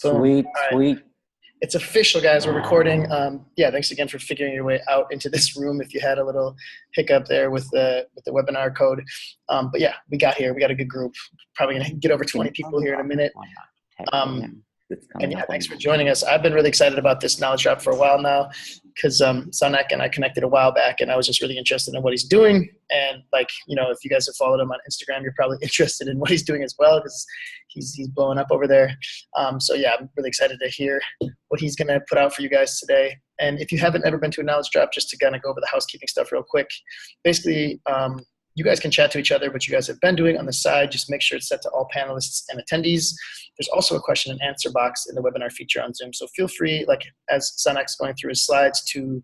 Boom. Sweet, All right. sweet. It's official, guys. We're recording. Yeah, thanks again for figuring your way out into this room. If you had a little hiccup there with the webinar code, but yeah, we got here. We got a good group. Probably gonna get over 20 people here in a minute. And yeah, thanks for joining us. I've been really excited about this knowledge drop for a while now because Saunak and I connected a while back, and I was just really interested in what he's doing. And like, you know, if you guys have followed him on Instagram, you're probably interested in what he's doing as well because he's blowing up over there. So yeah, I'm really excited to hear what he's going to put out for you guys today. And if you haven't ever been to a knowledge drop, just to kind of go over the housekeeping stuff real quick, basically, you guys can chat to each other, what you guys have been doing on the side. Just make sure it's set to all panelists and attendees. There's also a question and answer box in the webinar feature on Zoom. So feel free, like as Saunak's going through his slides, to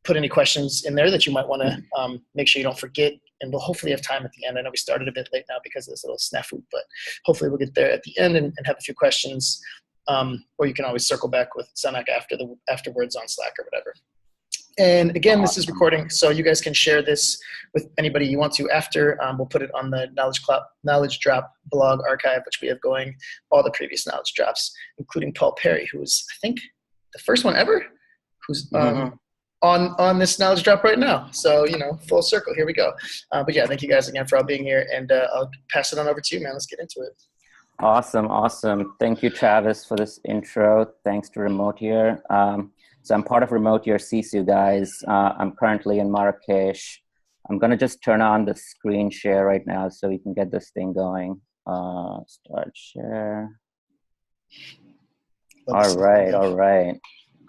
put any questions in there that you might want to make sure you don't forget. And we'll hopefully have time at the end. I know we started a bit late now because of this little snafu, but hopefully we'll get there at the end and have a few questions. Or you can always circle back with Saunak afterwards on Slack or whatever. And again, this is recording, so you guys can share this with anybody you want to after. We'll put it on the Knowledge Drop blog archive, which we have going, all the previous Knowledge Drops, including Paul Perry, who is, I think, the first one ever, who's on this Knowledge Drop right now. So, you know, full circle, here we go. But yeah, thank you guys again for all being here, and I'll pass it on over to you, man. Let's get into it. Awesome, awesome. Thank you, Travis, for this intro. Thanks to Remote Year. So I'm part of Remote Year CISU, guys. I'm currently in Marrakesh. I'm going to just turn on the screen share right now so we can get this thing going. Start share. All right.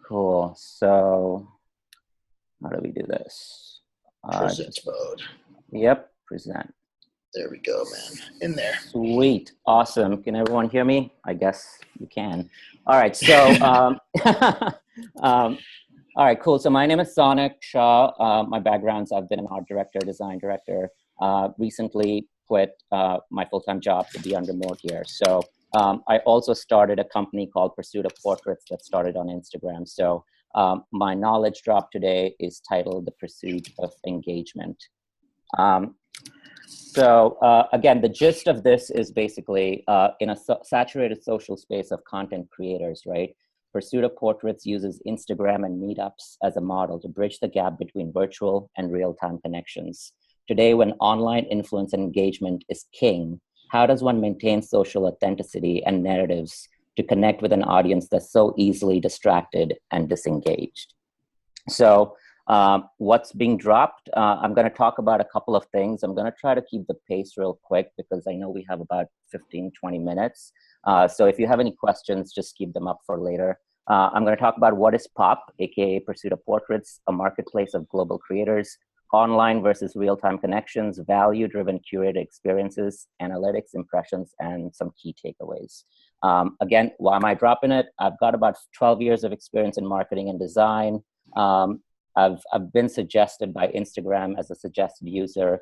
Cool. So how do we do this? Present mode. Yep, present. There we go, man. In there. Sweet. Awesome. Can everyone hear me? I guess you can. All right. So, all right, cool. So my name is Saunak Shah. My background's, I've been an art director, design director. Recently quit my full-time job to be on Remote Year. So I also started a company called Pursuit of Portraits that started on Instagram. So my knowledge drop today is titled The Pursuit of Engagement. So again, the gist of this is basically in a saturated social space of content creators, right? Pursuit of Portraits uses Instagram and meetups as a model to bridge the gap between virtual and real-time connections. Today, when online influence and engagement is king, how does one maintain social authenticity and narratives to connect with an audience that's so easily distracted and disengaged? So what's being dropped? I'm going to talk about a couple of things. I'm going to try to keep the pace real quick because I know we have about 15, 20 minutes. So if you have any questions, just keep them up for later. I'm going to talk about what is POP, aka Pursuit of Portraits, a marketplace of global creators, online versus real-time connections, value-driven curated experiences, analytics, impressions, and some key takeaways. Again, why am I dropping it? I've got about 12 years of experience in marketing and design. I've been suggested by Instagram as a suggested user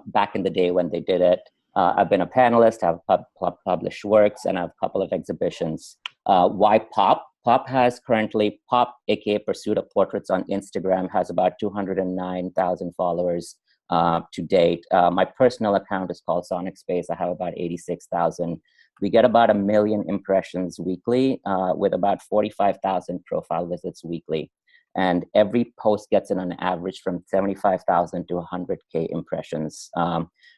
back in the day when they did it. I've been a panelist, I've published works, and I have a couple of exhibitions. Why POP? POP has currently, POP, aka Pursuit of Portraits on Instagram, has about 209,000 followers to date. My personal account is called Sonic Space. I have about 86,000. We get about 1 million impressions weekly with about 45,000 profile visits weekly. And every post gets in on average from 75,000 to 100K impressions.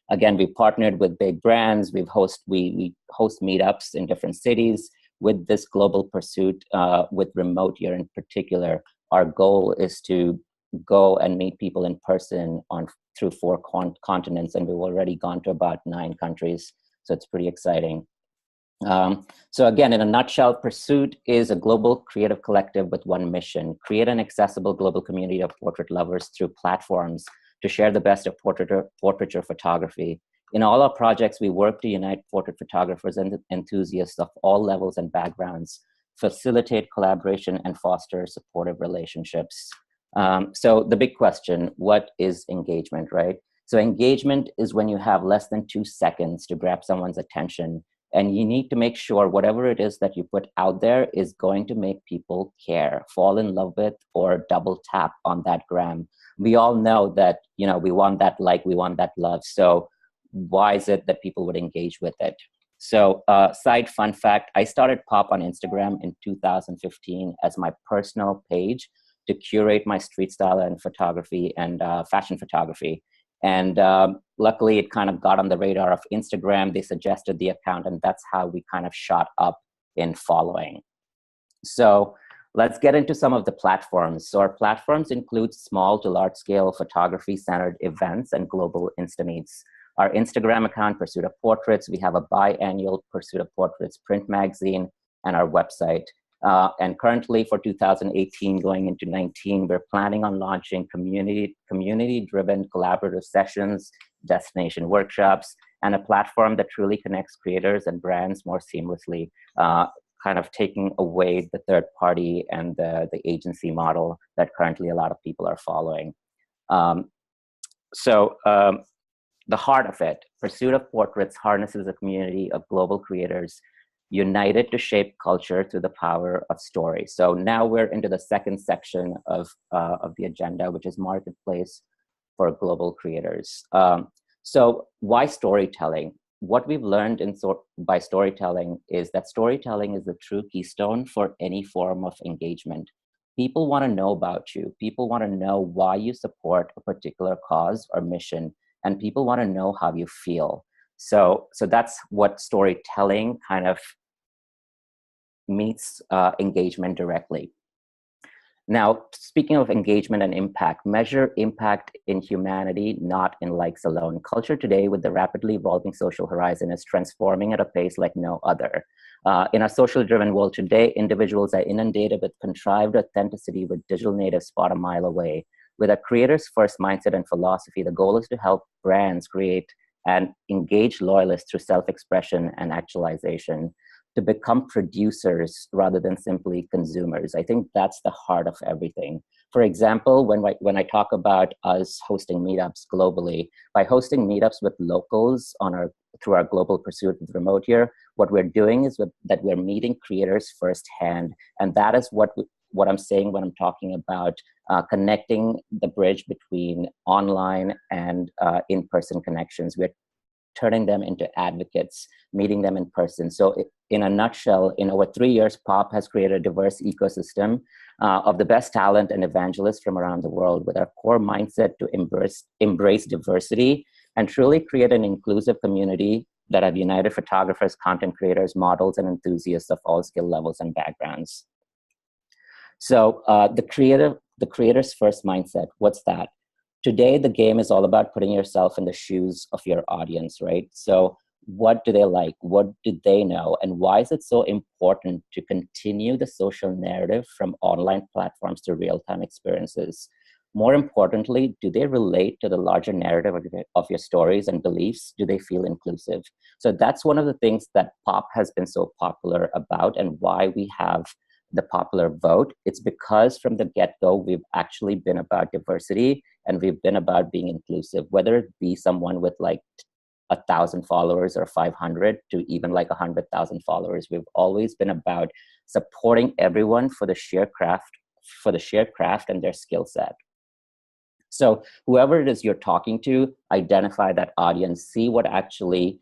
Again, we partnered with big brands. We host meetups in different cities. With this global pursuit, with Remote Year in particular, our goal is to go and meet people in person through 4 continents, and we've already gone to about 9 countries. So it's pretty exciting. So again, in a nutshell, Pursuit is a global creative collective with one mission: create an accessible global community of portrait lovers through platforms to share the best of portraiture photography. In all our projects, we work to unite portrait photographers and enthusiasts of all levels and backgrounds, facilitate collaboration, and foster supportive relationships. So the big question, what is engagement, right? So engagement is when you have less than 2 seconds to grab someone's attention, and you need to make sure whatever it is that you put out there is going to make people care, fall in love with, or double tap on that gram. We all know that, we want that like, we want that love. So why is it that people would engage with it? So side fun fact, I started Pop on Instagram in 2015 as my personal page to curate my street style and photography and fashion photography. And luckily, it kind of got on the radar of Instagram. They suggested the account, and that's how we kind of shot up in following. So let's get into some of the platforms. So our platforms include small to large scale photography centered events and global Insta meets. Our Instagram account, Pursuit of Portraits, we have a biannual Pursuit of Portraits print magazine, and our website. And currently for 2018 going into 19, we're planning on launching community-driven collaborative sessions, destination workshops, and a platform that truly connects creators and brands more seamlessly, kind of taking away the third party and the agency model that currently a lot of people are following. The heart of it, Pursuit of Portraits harnesses a community of global creators united to shape culture through the power of story. So now we're into the second section of the agenda, which is marketplace for global creators. So why storytelling? What we've learned by storytelling is that storytelling is the true keystone for any form of engagement. People want to know about you. People want to know why you support a particular cause or mission, and people want to know how you feel. So that's what storytelling kind of meets engagement directly. Now, speaking of engagement and impact, measure impact in humanity, not in likes alone. Culture today, with the rapidly evolving social horizon, is transforming at a pace like no other. In our social-driven world today, individuals are inundated with contrived authenticity with digital natives spot a mile away. With a creator's first mindset and philosophy, the goal is to help brands create and engage loyalists through self-expression and actualization, to become producers rather than simply consumers. I think that's the heart of everything. For example, when I talk about us hosting meetups globally, by hosting meetups with locals through our global pursuit with Remote Year, what we're doing is that we're meeting creators firsthand. And that is what I'm saying when I'm talking about connecting the bridge between online and in-person connections. We're turning them into advocates, meeting them in person. So in a nutshell, in over 3 years, Pop has created a diverse ecosystem of the best talent and evangelists from around the world, with our core mindset to embrace diversity and truly create an inclusive community that have united photographers, content creators, models, and enthusiasts of all skill levels and backgrounds. So the creator's first mindset, what's that? Today, the game is all about putting yourself in the shoes of your audience, right? So what do they like? What do they know? And why is it so important to continue the social narrative from online platforms to real-time experiences? More importantly, do they relate to the larger narrative of your stories and beliefs? Do they feel inclusive? So that's one of the things that Pop has been so popular about, and why we have the popular vote. It's because from the get-go, we've actually been about diversity, and we've been about being inclusive, whether it be someone with like 1,000 followers or 500 to even like 100,000 followers. We've always been about supporting everyone for the sheer craft and their skill set. So whoever it is you're talking to, identify that audience, see what actually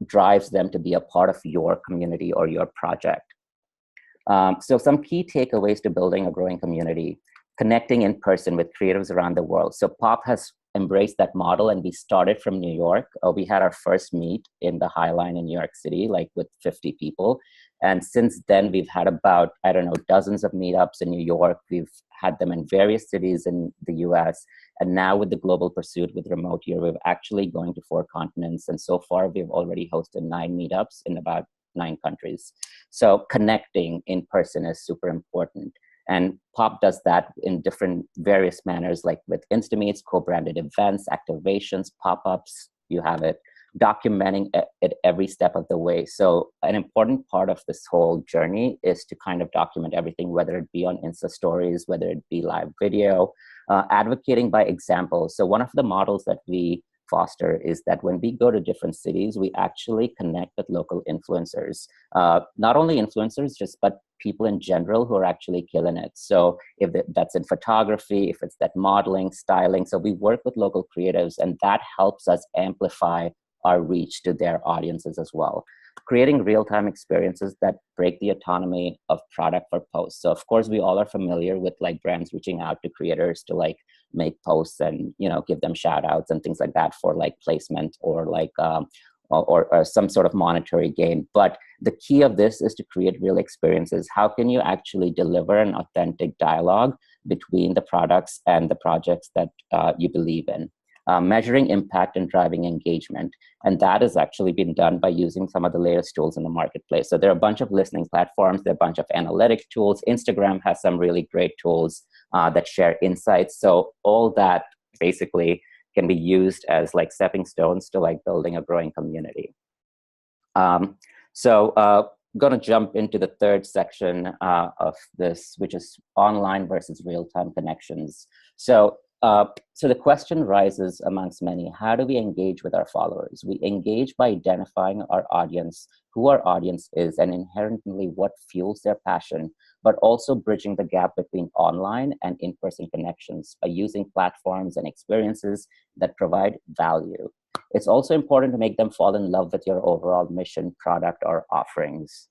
drives them to be a part of your community or your project. So some key takeaways to building a growing community: connecting in person with creatives around the world. So Pop has embraced that model, and we started from New York. We had our first meet in the High Line in New York City, like with 50 people. And since then, we've had about, I don't know, dozens of meetups in New York. We've had them in various cities in the US. And now with the Global Pursuit with Remote Year, we're actually going to 4 continents. And so far, we've already hosted 9 meetups in about 9 countries. So connecting in person is super important. And Pop does that in different various manners, like with Instameets, co-branded events, activations, pop-ups, you have it, documenting it every step of the way. So an important part of this whole journey is to kind of document everything, whether it be on Insta stories, whether it be live video, advocating by example. So one of the models that we foster is that when we go to different cities, we actually connect with local influencers, not only influencers, but people in general who are actually killing it. So if that's in photography, if it's that modeling, styling, so we work with local creatives, and that helps us amplify our reach to their audiences as well. creating real-time experiences that break the autonomy of product for posts. So of course, we all are familiar with like brands reaching out to creators to like make posts and, you know, give them shout outs and things like that for like placement or like, or some sort of monetary gain. But the key of this is to create real experiences. How can you actually deliver an authentic dialogue between the products and the projects that you believe in? Measuring impact and driving engagement. And that has actually been done by using some of the latest tools in the marketplace. So there are a bunch of listening platforms, there are a bunch of analytic tools. Instagram has some really great tools that share insights. So all that basically can be used as like stepping stones to like building a growing community. Going to jump into the third section of this, which is online versus real-time connections. So the question rises amongst many: how do we engage with our followers? We engage by identifying our audience, who our audience is, and inherently what fuels their passion, but also bridging the gap between online and in-person connections by using platforms and experiences that provide value. It's also important to make them fall in love with your overall mission, product, or offerings.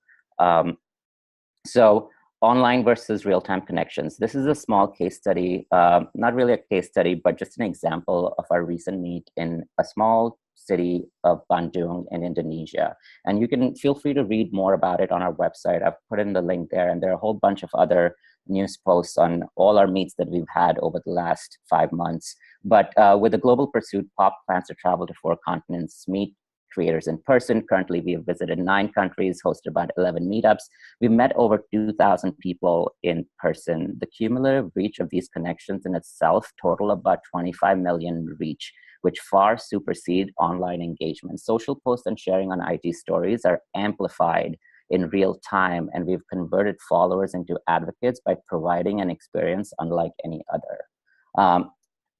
Online versus real-time connections. This is a small case study, not really a case study, but just an example of our recent meet in a small city of Bandung in Indonesia. And you can feel free to read more about it on our website. I've put in the link there, and there are a whole bunch of other news posts on all our meets that we've had over the last 5 months. But with the global pursuit, POP plans to travel to 4 continents, meet creators in person. Currently, we have visited 9 countries, hosted about 11 meetups. We've met over 2,000 people in person. The cumulative reach of these connections in itself total about 25 million reach, which far supersede online engagement. Social posts and sharing on IG stories are amplified in real time, and we've converted followers into advocates by providing an experience unlike any other.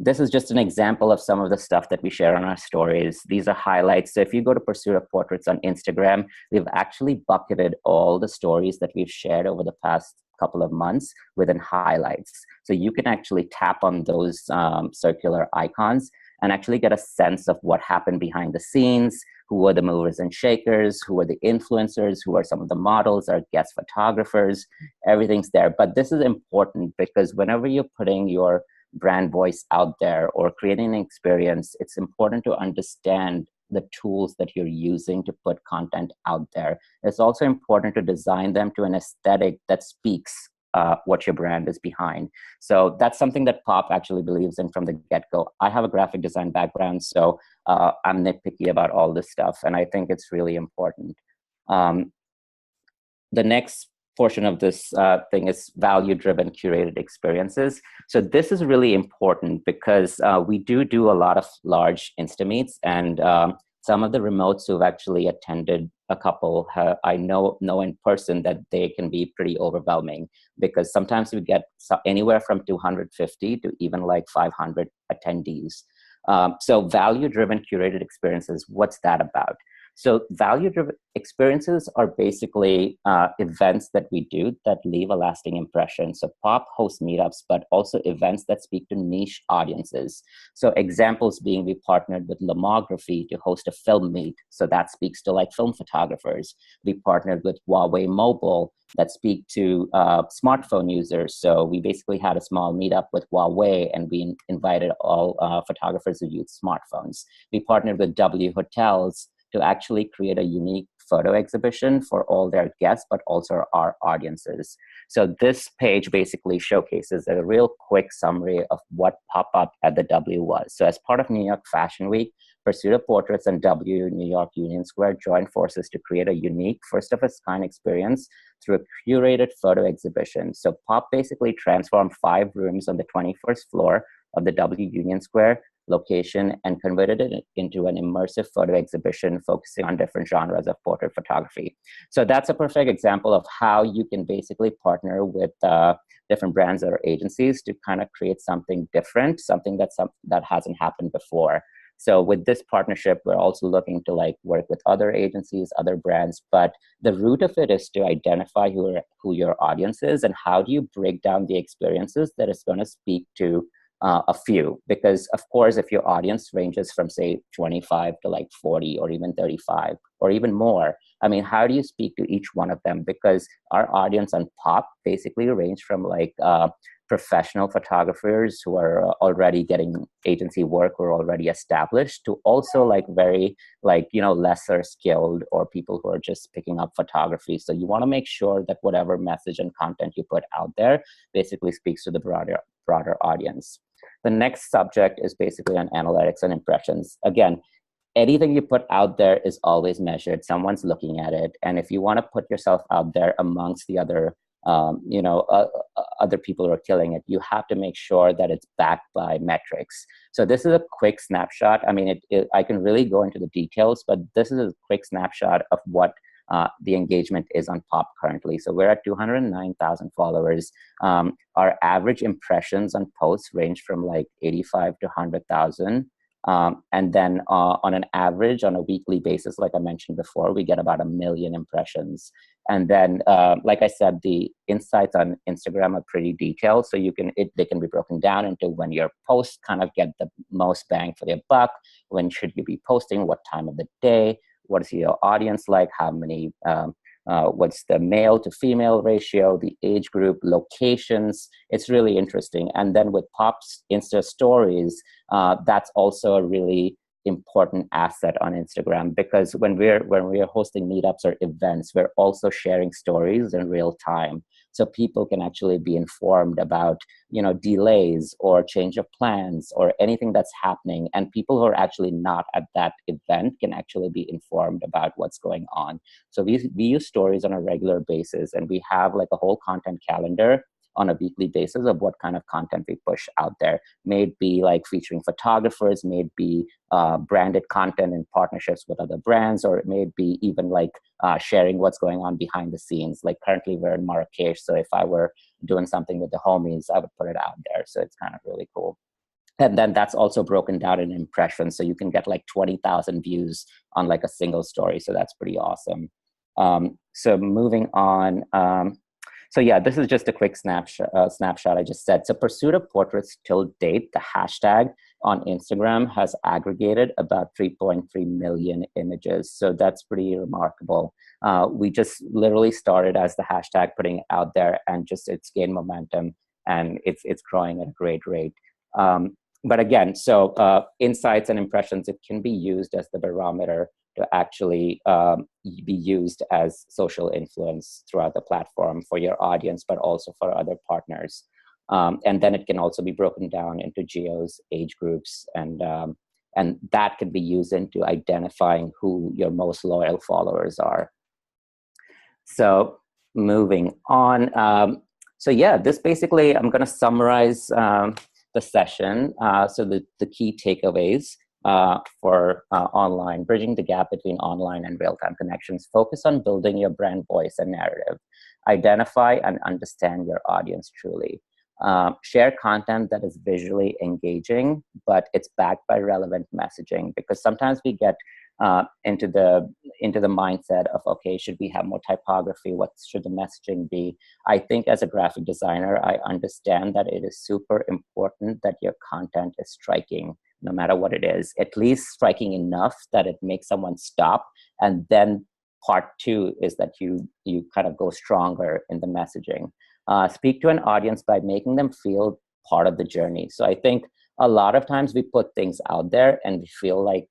This is just an example of some of the stuff that we share on our stories. These are highlights. So if you go to Pursuit of Portraits on Instagram, we've actually bucketed all the stories that we've shared over the past couple of months within highlights. So you can actually tap on those circular icons and actually get a sense of what happened behind the scenes, who were the movers and shakers, who were the influencers, who are some of the models, our guest photographers, everything's there. But this is important because whenever you're putting your brand voice out there or creating an experience, it's important to understand the tools that you're using to put content out there. It's also important to design them to an aesthetic that speaks what your brand is behind. So that's something that Pop actually believes in from the get-go. I have a graphic design background, so I'm nitpicky about all this stuff, and I think it's really important. The next portion of this thing is value-driven curated experiences. So this is really important because we do a lot of large Insta meets, and some of the remotes who've actually attended a couple, I know in person that they can be pretty overwhelming because sometimes we get anywhere from 250 to even like 500 attendees. So value-driven curated experiences, what's that about? So value-driven experiences are basically events that we do that leave a lasting impression. So Pop hosts meetups, but also events that speak to niche audiences. So examples being, we partnered with Lomography to host a film meet. So that speaks to like film photographers. We partnered with Huawei Mobile that speak to smartphone users. So we basically had a small meetup with Huawei, and we invited all photographers who use smartphones. We partnered with W Hotels to actually create a unique photo exhibition for all their guests, but also our audiences. So this page basically showcases a real quick summary of what Pop-Up at the W was. So as part of New York Fashion Week, Pursuit of Portraits and W New York Union Square joined forces to create a unique, first-of-its-kind experience through a curated photo exhibition. So Pop basically transformed 5 rooms on the 21st floor of the W Union Square location and converted it into an immersive photo exhibition focusing on different genres of portrait photography. So that's a perfect example of how you can basically partner with different brands or agencies to kind of create something different, something that hasn't happened before. So with this partnership, we're also looking to like work with other agencies, other brands, but the root of it is to identify who your audience is and how do you break down the experiences that is going to speak to a few, because of course, if your audience ranges from say 25 to like 40 or even 35 or even more, I mean, how do you speak to each one of them? Because our audience on Pop basically range from like professional photographers who are already getting agency work or already established, to also like very like, you know, lesser skilled or people who are just picking up photography. So you want to make sure that whatever message and content you put out there basically speaks to the broader audience. The next subject is basically on analytics and impressions. Again, anything you put out there is always measured. Someone's looking at it. And if you want to put yourself out there amongst the other, other people who are killing it, you have to make sure that it's backed by metrics. So this is a quick snapshot. I mean, I can really go into the details, but this is a quick snapshot of what the engagement is on Pop currently. So we're at 209,000 followers. Our average impressions on posts range from like 85 to 100,000. And then on an average, on a weekly basis, like I mentioned before, we get about 1 million impressions. And then, like I said, the insights on Instagram are pretty detailed. So they can be broken down into when your posts kind of get the most bang for their buck, when should you be posting, what time of the day, what is your audience like, how many, what's the male to female ratio, the age group, locations. It's really interesting. And then with Pop's Insta stories, that's also a really important asset on Instagram, because when we're hosting meetups or events, we're also sharing stories in real time. So people can actually be informed about, you know, delays or change of plans or anything that's happening. And people who are actually not at that event can actually be informed about what's going on. So we use stories on a regular basis, and we have like a whole content calendar on a weekly basis of what kind of content we push out there. May it be like featuring photographers, may it be branded content in partnerships with other brands, or it may be even like sharing what's going on behind the scenes. Like currently we're in Marrakesh, so if I were doing something with the homies, I would put it out there. So it's kind of really cool. And then that's also broken down in impressions. So you can get like 20,000 views on like a single story. So that's pretty awesome. So moving on. So yeah, this is just a quick snapshot I just said. So Pursuit of Portraits till date, the hashtag on Instagram has aggregated about 3.3 million images. So that's pretty remarkable. We just literally started as the hashtag, putting it out there, and just it's gained momentum, and it's growing at a great rate. But again, so insights and impressions, it can be used as the barometer to actually be used as social influence throughout the platform for your audience, but also for other partners. And then it can also be broken down into geos, age groups, and that can be used into identifying who your most loyal followers are. So moving on. So yeah, this basically, I'm going to summarize the session. So the key takeaways for online, bridging the gap between online and real-time connections. Focus on building your brand voice and narrative. Identify and understand your audience truly. Share content that is visually engaging, but it's backed by relevant messaging, because sometimes we get into the mindset of, okay, should we have more typography? What should the messaging be? I think as a graphic designer, I understand that it is super important that your content is striking, no matter what it is, at least striking enough that it makes someone stop. And then part two is that you kind of go stronger in the messaging. Speak to an audience by making them feel part of the journey. So I think a lot of times we put things out there and we feel like,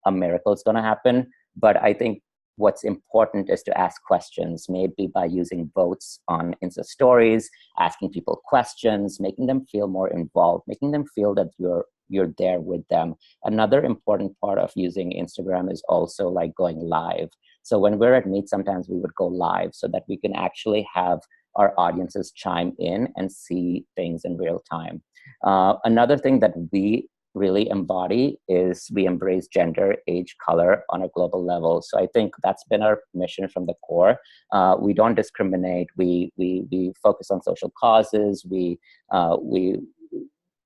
a miracle is going to happen. But I think what's important is to ask questions, maybe by using votes on Insta stories, asking people questions, making them feel more involved, making them feel that you're there with them. Another important part of using Instagram is also like going live. So when we're at Meet, sometimes we would go live so that we can actually have our audiences chime in and see things in real time. Another thing that we really embody is we embrace gender, age, color on a global level. So I think that's been our mission from the core. We don't discriminate. We focus on social causes. We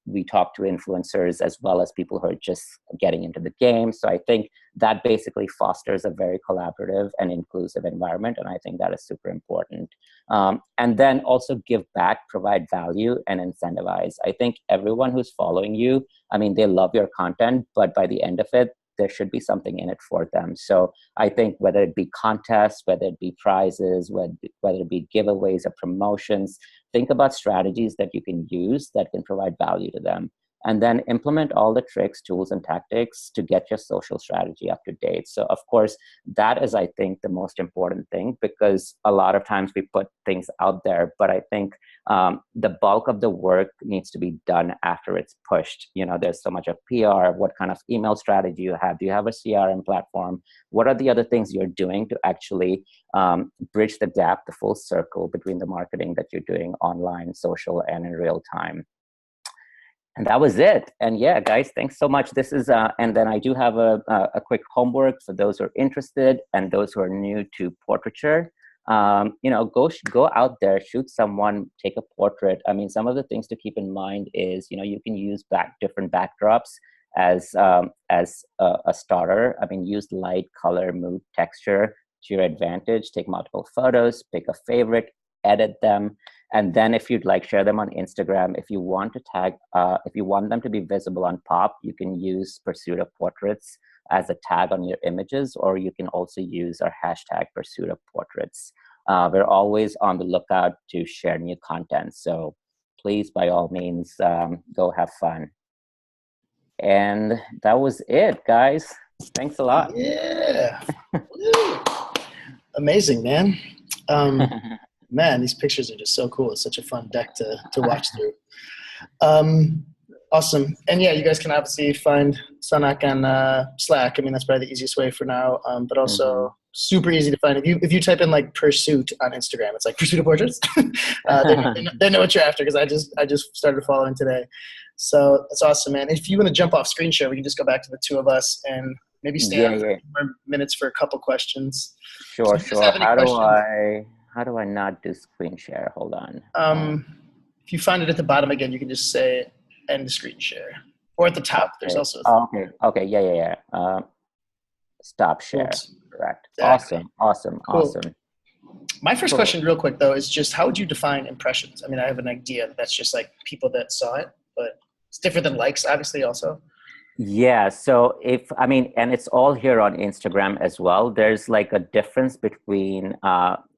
we talk to influencers as well as people who are just getting into the game. So I think that basically fosters a very collaborative and inclusive environment. And I think that is super important. And then also give back, provide value, and incentivize. I think everyone who's following you, I mean, they love your content, but by the end of it, there should be something in it for them. So I think whether it be contests, whether it be prizes, whether it be giveaways or promotions, think about strategies that you can use that can provide value to them. And then implement all the tricks, tools, and tactics to get your social strategy up to date. So of course, that is, I think, the most important thing, because a lot of times we put things out there, but I think the bulk of the work needs to be done after it's pushed. You know, there's so much of PR, what kind of email strategy you have. Do you have a CRM platform? What are the other things you're doing to actually bridge the gap, the full circle between the marketing that you're doing online, social, and in real time? And that was it. And yeah, guys, thanks so much. This is, and then I do have a quick homework for those who are interested and those who are new to portraiture. You know, go out there, shoot someone, take a portrait. I mean, some of the things to keep in mind is, you know, you can use different backdrops as a starter. I mean, use light, color, mood, texture to your advantage. Take multiple photos, pick a favorite, edit them. And then if you'd like, share them on Instagram. If you want to tag, if you want them to be visible on pop, you can use Pursuit of Portraits as a tag on your images, or you can also use our hashtag Pursuit of Portraits. We're always on the lookout to share new content. So please, by all means, go have fun. And that was it, guys. Thanks a lot. Yeah. Amazing, man. Man, these pictures are just so cool. It's such a fun deck to watch through. Awesome. And yeah, you guys can obviously find Saunak on Slack. I mean, that's probably the easiest way for now, but also super easy to find. If you type in like Pursuit on Instagram, it's like Pursuit of Portraits. They know what you're after, because I just started following today. So that's awesome, man. If you want to jump off screen share, we can just go back to the two of us and maybe stay on for a few more minutes for a couple questions. Sure. How do I not do screen share? Hold on. If you find it at the bottom again, you can just say end screen share. Or at the top, okay. There's also okay. Yeah. Stop share. Correct. Exactly. Awesome. My first question real quick, though, is just how would you define impressions? I mean, I have an idea that that's just like people that saw it, but it's different than likes, obviously, also. Yeah. So and it's all here on Instagram as well. There's like a difference between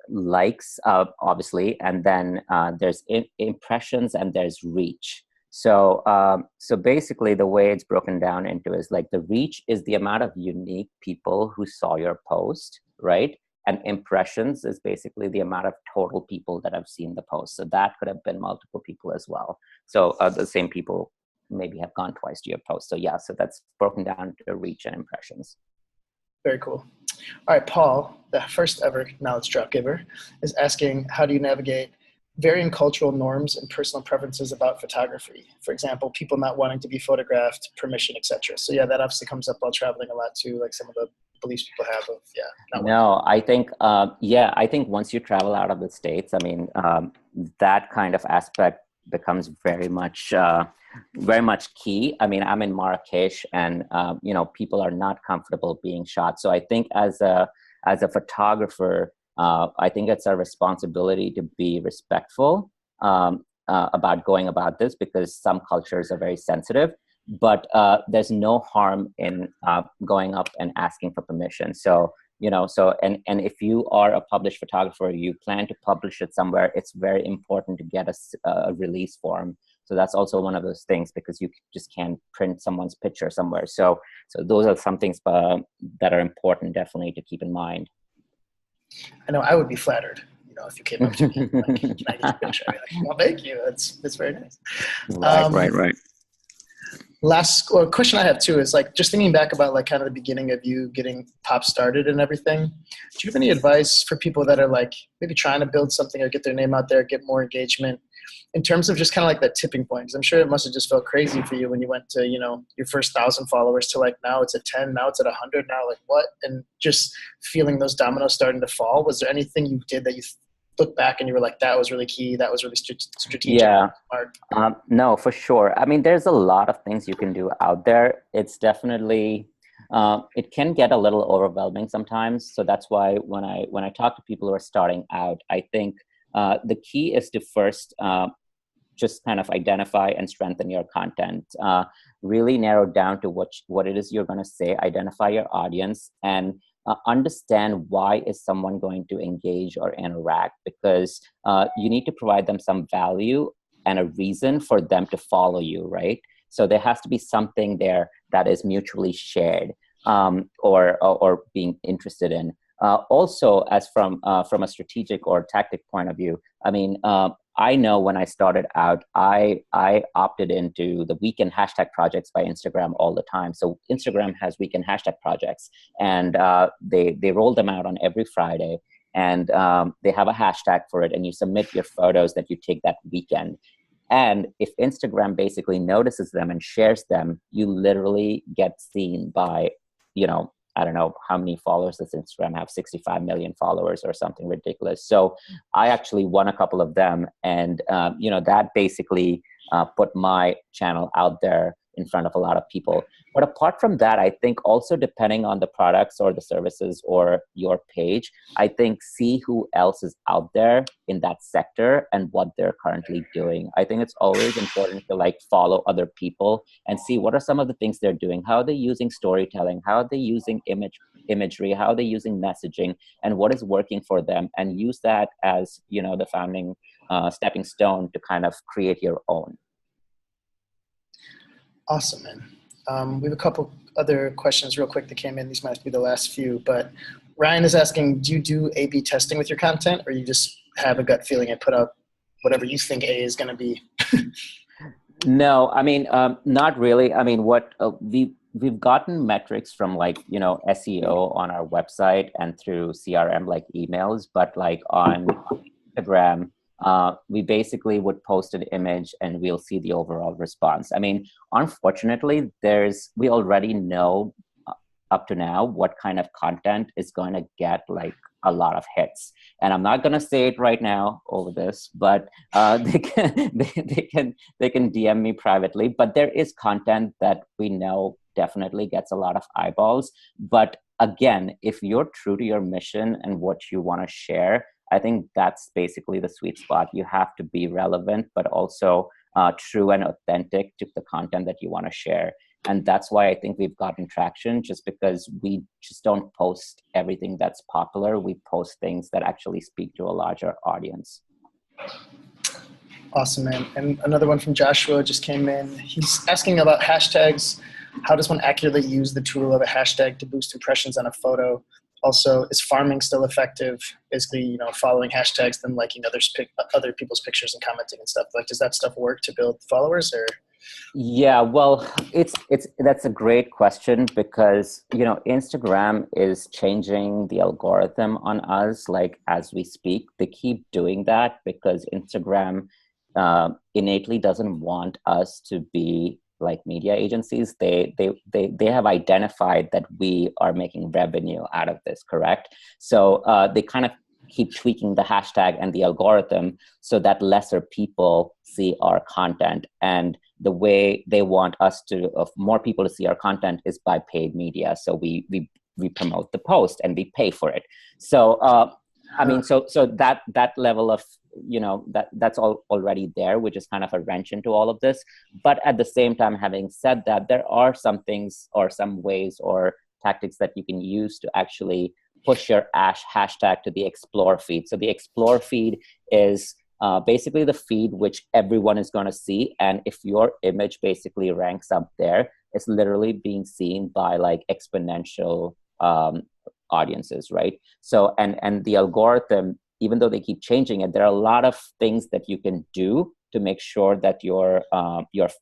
likes, obviously, and then there's impressions and there's reach. So basically the way it's broken down into is like the reach is the amount of unique people who saw your post, right? And impressions is basically the amount of total people that have seen the post. So that could have been multiple people as well. So the same people maybe have gone twice to your post. So yeah, so that's broken down to reach and impressions. Very cool. All right, Paul, the first ever knowledge drop giver, is asking, how do you navigate varying cultural norms and personal preferences about photography? For example, people not wanting to be photographed, permission, etc. So yeah, that obviously comes up while traveling a lot too, like some of the beliefs people have of, I think once you travel out of the States, I mean, that kind of aspect becomes very much key. I mean, I'm in Marrakesh, and people are not comfortable being shot. So I think as a photographer, I think it's our responsibility to be respectful about going about this, because some cultures are very sensitive. But there's no harm in going up and asking for permission. So and if you are a published photographer, you plan to publish it somewhere, it's very important to get a release form. So that's also one of those things, because you just can't print someone's picture somewhere. So those are some things that are important, definitely, to keep in mind. I know I would be flattered, if you came up to me like, can I get your picture? I'd be like, well, thank you. That's very nice. Right. Last question I have too is like, just thinking back about like kind of the beginning of you getting pop started and everything. Do you have any advice for people that are like maybe trying to build something or get their name out there, get more engagement, in terms of just kind of like that tipping point? Because I'm sure it must have just felt crazy for you when you went to, your first 1,000 followers to like, now it's at 10, now it's at 100, now like what? And just feeling those dominoes starting to fall. Was there anything you did that you look back and you were like, that was really key, that was really strategic? Yeah. Smart? No, for sure. I mean, there's a lot of things you can do out there. It's definitely, it can get a little overwhelming sometimes. So that's why when I talk to people who are starting out, I think the key is to first just kind of identify and strengthen your content. Really narrow down to what it is you're going to say, identify your audience, and understand why is someone going to engage or interact, because you need to provide them some value and a reason for them to follow you, right? So there has to be something there that is mutually shared, or being interested in. Also, as from a strategic or tactic point of view, I mean, I know when I started out, I opted into the weekend hashtag projects by Instagram all the time. So Instagram has weekend hashtag projects, and they roll them out on every Friday, and they have a hashtag for it, and you submit your photos that you take that weekend. And if Instagram basically notices them and shares them, you literally get seen by, I don't know how many followers does Instagram have, 65 million followers or something ridiculous. So I actually won a couple of them. And, that basically put my channel out there in front of a lot of people. But apart from that, I think also depending on the products or the services or your page, I think see who else is out there in that sector and what they're currently doing. I think it's always important to follow other people and see what are some of the things they're doing. How are they using storytelling? How are they using imagery? How are they using messaging? And what is working for them? And use that as, the founding stepping stone to kind of create your own. Awesome, man. We have a couple other questions real quick that came in. These might be the last few, but Ryan is asking, do you do A/B testing with your content, or you just have a gut feeling and put out whatever you think A is going to be? No, I mean, not really. I mean, what we've gotten metrics from SEO on our website and through CRM like emails, but on Instagram, we basically would post an image and we'll see the overall response. I mean, unfortunately, we already know up to now what kind of content is going to get a lot of hits. And I'm not going to say it right now over this, but they can DM me privately. But there is content that we know definitely gets a lot of eyeballs. But again, if you're true to your mission and what you want to share, I think that's basically the sweet spot. You have to be relevant, but also true and authentic to the content that you want to share. And that's why I think we've gotten traction, just because we just don't post everything that's popular. We post things that actually speak to a larger audience. Awesome, man. And another one from Joshua just came in. He's asking about hashtags. How does one accurately use the tool of a hashtag to boost impressions on a photo? Also, is farming still effective? Basically, following hashtags, then liking other people's pictures and commenting and stuff. Does that stuff work to build followers, or? Yeah, well, that's a great question, because Instagram is changing the algorithm on us as we speak. They keep doing that because Instagram innately doesn't want us to be like media agencies. They have identified that we are making revenue out of this, correct? So they kind of keep tweaking the hashtag and the algorithm so that lesser people see our content. And the way they want us of more people to see our content is by paid media. So we promote the post and we pay for it. So I mean, so that level of that's all already there, which is kind of a wrench into all of this. But at the same time, having said that, there are some things or some ways or tactics that you can use to actually push your hashtag to the explore feed. So the explore feed is basically the feed which everyone is going to see. And if your image basically ranks up there, it's literally being seen by exponential audiences, right? So, and the algorithm, even though they keep changing it, there are a lot of things that you can do to make sure that your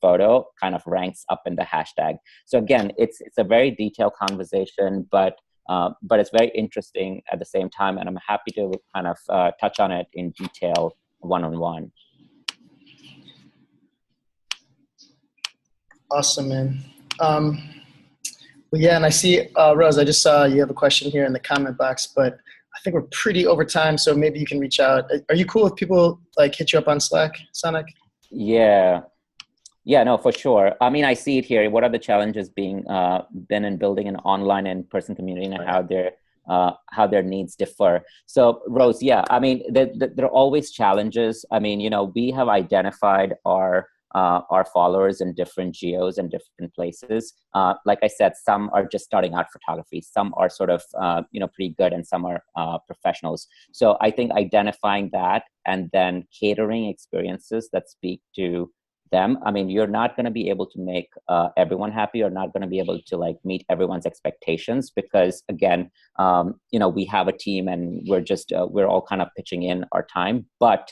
photo kind of ranks up in the hashtag. So again, it's a very detailed conversation, but it's very interesting at the same time, and I'm happy to kind of touch on it in detail one-on-one. Awesome, man. Well, yeah, and I see, Rose, I just saw you have a question here in the comment box, but I think we're pretty over time, so maybe you can reach out. Are you cool if people like hit you up on Slack, Saunak? Yeah. Yeah, no, for sure. I mean, I see it here. What are the challenges been in building an online and in-person community, and how their needs differ? So, Rose, yeah, I mean, there are always challenges. I mean, we have identified our followers in different geos and different places. Like I said, some are just starting out photography. Some are sort of, pretty good, and some are professionals. So I think identifying that and then catering experiences that speak to them. I mean, you're not going to be able to make everyone happy. You're not going to be able to like meet everyone's expectations because, again, we have a team and we're all kind of pitching in our time. But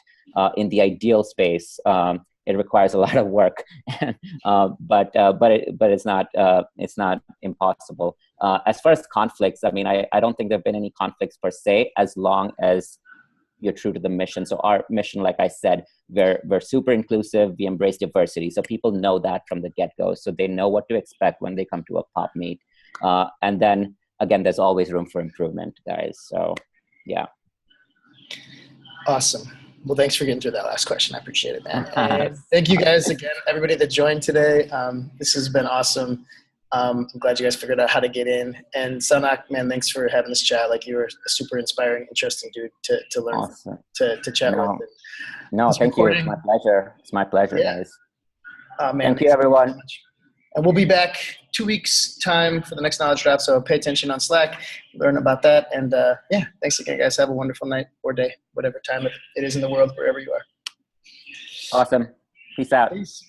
in the ideal space, it requires a lot of work, but it's not impossible. As far as conflicts, I mean, I don't think there've been any conflicts per se, as long as you're true to the mission. So our mission, like I said, we're super inclusive. We embrace diversity. So people know that from the get-go. So they know what to expect when they come to a pop meet. And then again, there's always room for improvement, guys. So yeah. Awesome. Well, thanks for getting through that last question. I appreciate it, man. And thank you guys again, everybody that joined today. This has been awesome. I'm glad you guys figured out how to get in. And Saunak, man, thanks for having this chat. Like, you were a super inspiring, interesting dude to learn, Awesome. to chat with. No, thank you. It's my pleasure. It's my pleasure, guys. Man, thank you, everyone. And we'll be back 2 weeks time for the next knowledge drop. So pay attention on Slack, learn about that. And thanks again, guys. Have a wonderful night or day, whatever time it is in the world, wherever you are. Awesome. Peace out. Peace.